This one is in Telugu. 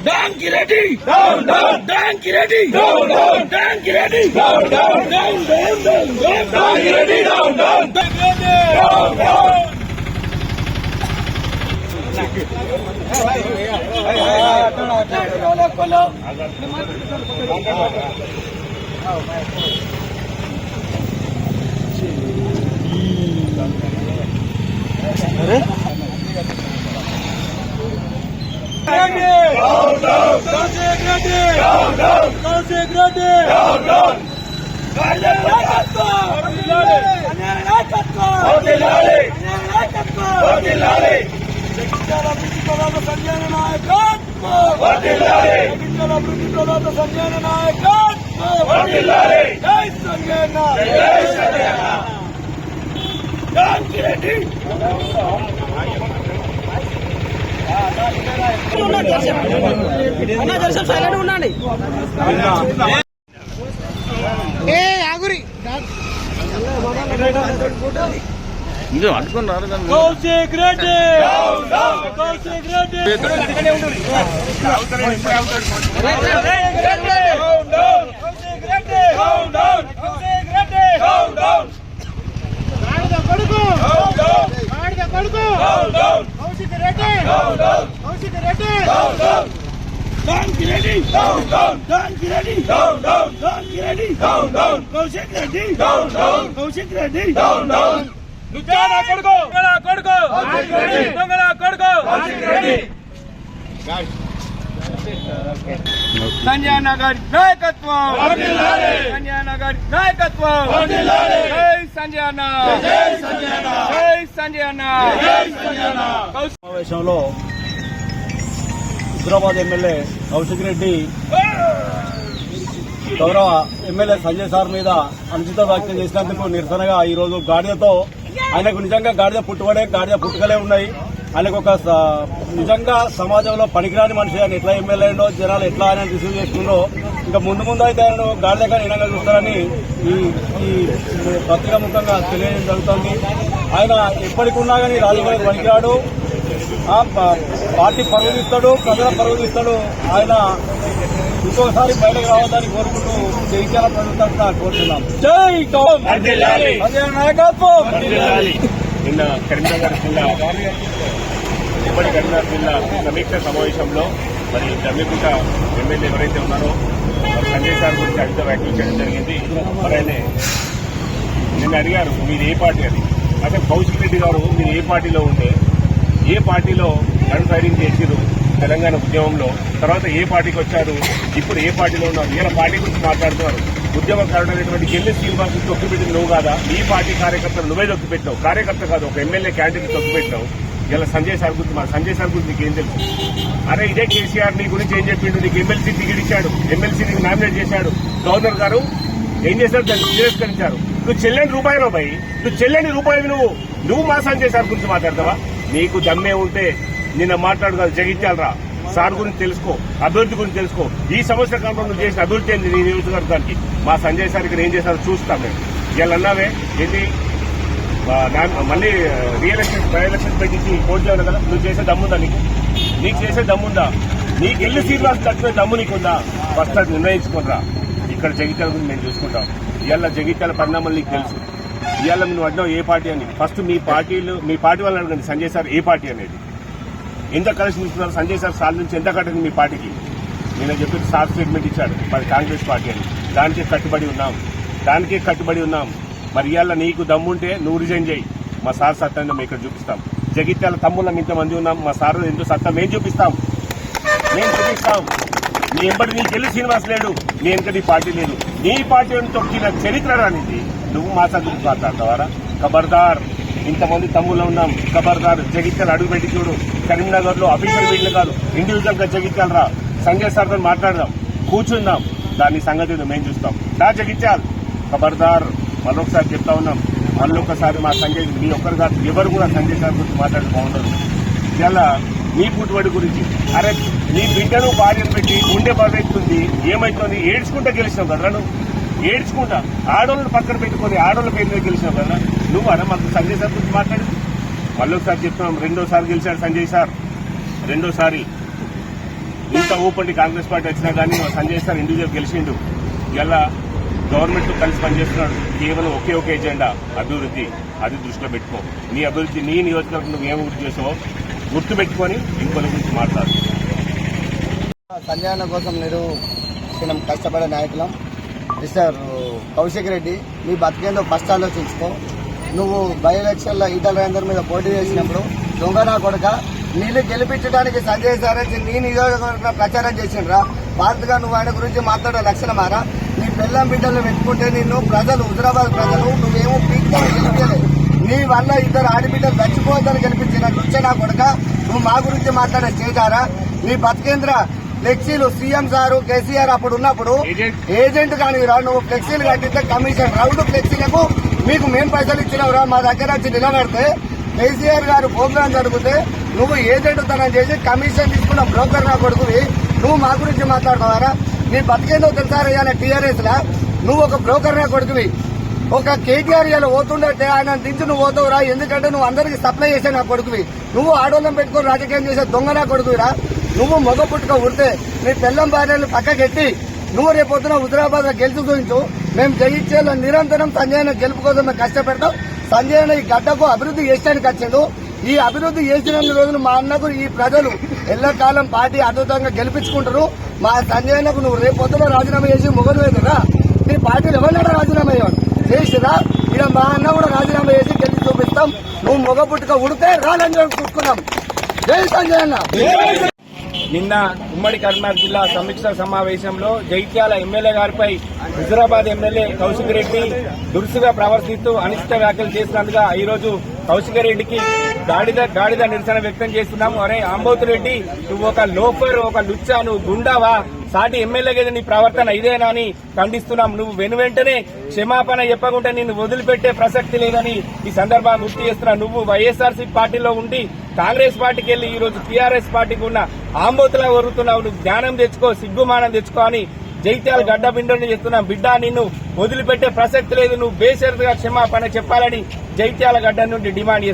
Dankireddy, down, down. Dankireddy, down, down. Dankireddy, down, down. Down, down, down, down. Dankireddy, down, down. Dankireddy, down, down. Silent ఉండండి. ఇది అనుకుని రాదు కానీ Kaushik Reddy Kaushik Reddy Dankireddy, down, down. Dankireddy, down, down. Dankireddy, down, down. Kaushik Reddy, down, down. Kaushik Reddy, down, down. లుచ్చానా కొడుకు దొంగల కొడుకు దొంగల కొడుకు సంజయ్ నగర్ నాయకత్వం సంజయ్ నగర్ నాయకత్వం జై సంజయ్ అన్న జై సంజయ్ అన్న సమావేశంలో హైదరాబాద్ ఎమ్మెల్యే కౌశిక్ రెడ్డి గౌరవ ఎమ్మెల్యే సంజయ్ సార్ మీద అనుచిత వ్యాఖ్యలు చేసినందుకు నిరసనగా ఈరోజు గాడిదతో ఆయనకు నిజంగా గాడిద పుట్టుకలే ఉన్నాయి. ఆయనకు ఒక నిజంగా సమాజంలో పనికిరాని మనిషి ఆయన ఎట్లా ఎమ్మెల్యే అయిందో జనాలు ఎట్లా ఆయన రిసీవ్ చేసుకుందో ఇంకా ముందు అయితే ఆయన గాడిదగా నిజంగా చూస్తారని ఈ పత్రికా ముఖంగా తెలియడం జరుగుతుంది. ఆయన ఎప్పటికున్నా కానీ రాజకీయాలకు పనికిరాడు, పార్టీ పరువు తీస్తాడు, ప్రజల పరువు తీస్తాడు. ఆయన ఇంకోసారి బయటకు రావద్దని కోరుకుంటూ జగిత్యాల ప్రభుత్వం కోరుతున్నాం. జై నాయకత్వం. నిన్న కరీంనగర్ జిల్లా ఉమ్మడి కరీంనగర్ జిల్లా సమీక్ష సమావేశంలో మరి జమ్మికుంట ఎమ్మెల్యే ఎవరైతే ఉన్నారో సంజయ్ సార్ గురించి అడిగితే వ్యాఖ్యలు చేయడం జరిగింది. మరి ఆయన నిన్న అడిగారు మీరు ఏ పార్టీ అని. అదే కౌశిక్ రెడ్డి గారు మీరు ఏ పార్టీలో ఉంటే ఏ పార్టీలో గన్ ఫైరింగ్ చేసిరు తెలంగాణ ఉద్యమంలో, తర్వాత ఏ పార్టీకి వచ్చారు, ఇప్పుడు ఏ పార్టీలో ఉన్నారు, ఇలా పార్టీ గురించి మాట్లాడుతున్నారు. ఉద్యమకారుడైనటువంటి కెల్లి శ్రీనివాస్ తొక్కిపెట్టింది నువ్వు కాదా? ఈ పార్టీ కార్యకర్తలు నువ్వే తొక్కిపెట్టావు. కార్యకర్త కాదు, ఒక ఎమ్మెల్యే క్యాండిడేట్ తొక్కిపెట్టావు. ఇలా సంజయ్ సార్ గురించి సంజయ్ సార్ గురించి నీకేం తెలుసు? అరే ఇదే కేసీఆర్ నీ గురించి ఏం చెప్పిండు? నీకు ఎమ్మెల్సీ టికెట్ ఇచ్చాడు, ఎమ్మెల్సీ నీకు నామినేట్ చేశాడు. గవర్నర్ గారు ఏం చేశారు? దాన్ని తిరస్కరించారు. నువ్వు చెల్లని రూపాయలు పోయి నువ్వు చెల్లని రూపాయలు నువ్వు మా సంజయ్ సార్ గురించి మాట్లాడతావా? నీకు దమ్మే ఉంటే నిన్న మాట్లాడు కాదు, జగిత్యాలరా సార్ గురించి తెలుసుకో, అభివృద్ధి గురించి తెలుసుకో. ఈ సంవత్సర కాలంలో నువ్వు చేసిన అభివృద్ధి ఏంది నీ నియోజకవర్గానికి? మా సంజయ్ సార్ ఇక్కడ ఏం చేశారో చూస్తాం మేము. ఇలా అన్నావే ఏంటి మళ్ళీ రీఎలక్షన్ బై ఎలక్షన్ పెట్టించి పోటీ చేయాలి కదా, నువ్వు చేసే దమ్ముందా? నీకు చేసే దమ్ముందా? నీకు ఎల్లు శ్రీనివాస్ తక్కువ దమ్ము నీకుందా? ఫస్ట్ అది నిర్ణయించుకునిరా. ఇక్కడ జగిత్యాల గురించి మేము చూసుకుంటాం. ఇవాళ జగిత్యాల పరిణామాలు నీకు తెలుసు. ఇవాళ నువ్వు అడ్డావు ఏ పార్టీ అని. ఫస్ట్ మీ పార్టీ వాళ్ళని అడగండి సంజయ్ సార్ ఏ పార్టీ అనేది, ఎంత కలిసి నిలుస్తున్నారు. సంజయ్ సార్ సార్ నుంచి ఎంత కట్టింది మీ పార్టీకి? నేను చెప్పి సార్ స్టేట్మెంట్ ఇచ్చాడు మరి కాంగ్రెస్ పార్టీ అని. దానికే కట్టుబడి ఉన్నాం. మరి ఇవాళ నీకు దమ్ముంటే నువ్వు రిజైన్ చేయి. మా సార్ సత్తాన్ని మేము ఇక్కడ చూపిస్తాం. జగిత్యాల తమ్ముళ్ళం ఇంతమంది ఉన్నాం. మా సార్ ఎంతో సత్తా మేము చూపిస్తాం. నీ ఎంబడి నీకు వెళ్ళి శ్రీనివాస్ లేడు, నీ వెనక పార్టీ లేదు. నీ పార్టీ తొక్కిన చరిత్ర రానిది. నువ్వు మా సార్ గురించి మాట్లాడతావారా? ఖబర్దార్, ఇంతమంది తమ్ముళ్ళు ఉన్నాం. ఖబర్దార్, జగిత్యాల అడుగుపెట్టి చూడు. కరీంనగర్ లో అఫీషియల్ మీటింగ్ కాదు, ఇండివిజువల్ గా జగిత్యాల రా. సంజయ్ సార్తో మాట్లాడదాం, కూర్చుందాం. దాని సంగతి మేము చూస్తాం. జగిత్యాల ఖబర్దార్. మరొకసారి చెప్తా ఉన్నాం. మళ్ళొకసారి మా సంజయ్ మీ ఒక్కరు కాదు, ఎవరు కూడా సంజయ్ సార్ గురించి మాట్లాడి బాగుండదు. ఇలా నీ పుట్టుబడి గురించి అరే నీ బిడ్డను భార్యను పెట్టి గుండె బలెత్తుంది ఏమైతుంది? ఏడ్చుకుంటా గెలిచినావు కదా నువ్వు. ఏడ్చుకుంటా ఆడోళ్ళని పక్కన పెట్టుకుని ఆడోళ్ళ పేరు మీద గెలిచినావు కదా నువ్వు. అరే మాకు సంజయ్ సార్ గురించి మాట్లాడింది. మళ్ళొకసారి చెప్తున్నాం, రెండోసారి గెలిచాడు సంజయ్ సార్. రెండోసారి ఇంత ఊపండి కాంగ్రెస్ పార్టీ వచ్చినా కానీ సంజయ్ సార్ ఇండివిజువల్ గెలిచిండు. ఇలా గవర్నమెంట్ తో కలిసి పనిచేస్తున్నాడు. కేవలం ఒకే ఎజెండా అభివృద్ధి. అది దృష్టిలో పెట్టుకో. నీ అభివృద్ధి, నీ నియోజకవర్గం నువ్వు ఏం గుర్తు చేసావో గుర్తు పెట్టుకొని ఇంకొక గురించి మాట్లాడు. సంజయ్ అన్న కోసం నిరూపించడం కష్టపడే నాయకులం. మిస్టర్ కౌశిక్ రెడ్డి, నీ బతికేందో ఫస్ట్ ఆలోచించుకో. నువ్వు బై ఎలక్షన్లో ఈటల రాజేందర్ మీద పోటీ చేసినప్పుడు దొంగనా కొడుక నీళ్ళు గెలిపించడానికి సంజయ్ సార్ నీ నియోజకవర్గంలో ప్రచారం చేసిండ్రా. భారత్గా నువ్వు ఆయన గురించి మాట్లాడే లక్షణమారా? నీ పిల్లం బిడ్డలు పెట్టుకుంటే నిన్ను ప్రజలు, హుజరాబాద్ ప్రజలు నువ్వేమో పీక్తాను గెలిపించలేదు. నీ వల్ల ఇద్దరు ఆడబిడ్డలు చచ్చిపోవద్దని గెలిపించిన కూర్చోనా కొడుక నువ్వు మా గురించి మాట్లాడే చేశారా? నీ బతికేంద్ర ఫ్లెక్సీలు సీఎం సారు కేసీఆర్ అప్పుడు ఉన్నప్పుడు ఏజెంట్ కానివిరా. నువ్వు ఫ్లెక్సీలు కట్టితే కమిషన్ రౌండ్ ఫ్లెక్సీలకు మీకు మేం పైసలు ఇచ్చినవురా. మా దగ్గర వచ్చి నిలబడితే కేసీఆర్ గారు ప్రోగ్రాం జరిగితే నువ్వు ఏజెంట్ తనం చేసి కమిషన్ తీసుకున్న బ్రోకర్ నా కొడుకువి నువ్వు మా గురించి మాట్లాడతావారా? నీ బతికేందో తెలుసారయ్యా టీఆర్ఎస్ లా నువ్వు ఒక బ్రోకర్ నా కొడుకువి. ఒక కేటీఆర్ ఇలా పోతుండే ఆయన దించి నువ్వు పోతావురా. ఎందుకంటే నువ్వు అందరికి సప్లై చేసే నా కొడుకువి. నువ్వు ఆడోళ్ళం పెట్టుకుని రాజకీయం చేసే దొంగ నా కొడుకువిరా. నువ్వు మగ పుట్టుక ఉడితే నీ పెళ్ళం భార్యలు పక్కకెట్టి నువ్వు రేపొద్దున హుజరాబాద్ లో గెలుచు చూపించు. మేము జయించేలా నిరంతరం సంజయ్ గెలుపు కోసం మేము కష్టపెడతాం. సంజయ్ ఈ గడ్డకు అభివృద్ధి చేయడానికి వచ్చిండు. ఈ అభివృద్ధి చేసిన రోజులు మా అన్నకు ఈ ప్రజలు ఎల్లకాలం పార్టీ అద్భుతంగా గెలిపించుకుంటారు. మా సంజయ్కు నువ్వు రేపొద్దున రాజీనామా చేసి మొగలు వేదురా. నీ పార్టీలు ఎవరినైనా రాజీనామా అయ్యాడు చేసిరా. ఇక మా అన్న కూడా రాజీనామా చేసి గెలిచి చూపిస్తాం. నువ్వు మొగ పుట్టుక ఉడితే రాలని చూసుకున్నాం. జై సంజయ్ అన్న. నిన్న ఉమ్మడి కరీంనగర్ జిల్లా సమీక్ష సమావేశంలో జైత్యాల ఎమ్మెల్యే గారిపై హుజరాబాద్ ఎమ్మెల్యే కౌశిక్ రెడ్డి దురుసుగా ప్రవర్తిస్తూ అనిష్ట వ్యాఖ్యలు చేసినందుగా ఈరోజు కౌశిక్ రెడ్డికి గాడిద నిరసన వ్యక్తం చేస్తున్నాము. అరే ఆంబోతు రెడ్డి, నువ్వు ఒక లోఫర్, ఒక లుచ్చా, నువ్వు గుండావా? సాటి ఎమ్మెల్యేగా నీ ప్రవర్తన ఇదేనా అని ఖండిస్తున్నాం. నువ్వు వెంటనే క్షమాపణ చెప్పకుండా నిన్ను వదిలిపెట్టే ప్రసక్తి లేదని ఈ సందర్భంగా గుర్తు చేస్తున్నా. నువ్వు వైఎస్ఆర్సీ పార్టీలో ఉండి కాంగ్రెస్ పార్టీకి వెళ్లి ఈ రోజు టీఆర్ఎస్ పార్టీకి ఉన్న ఆంబోతులా వరుతున్నావు. నువ్వు జ్ఞానం తెచ్చుకో, సిగ్గుమానం తెచ్చుకో అని జైత్యాల గడ్డ బిండని చెప్తున్నాం. బిడ్డ, నిన్ను వదిలిపెట్టే ప్రసక్తి లేదు. నువ్వు బేషరతుగా క్షమాపణ చెప్పాలని జైత్యాల గడ్డ నుండి డిమాండ్ చేస్తున్నాం.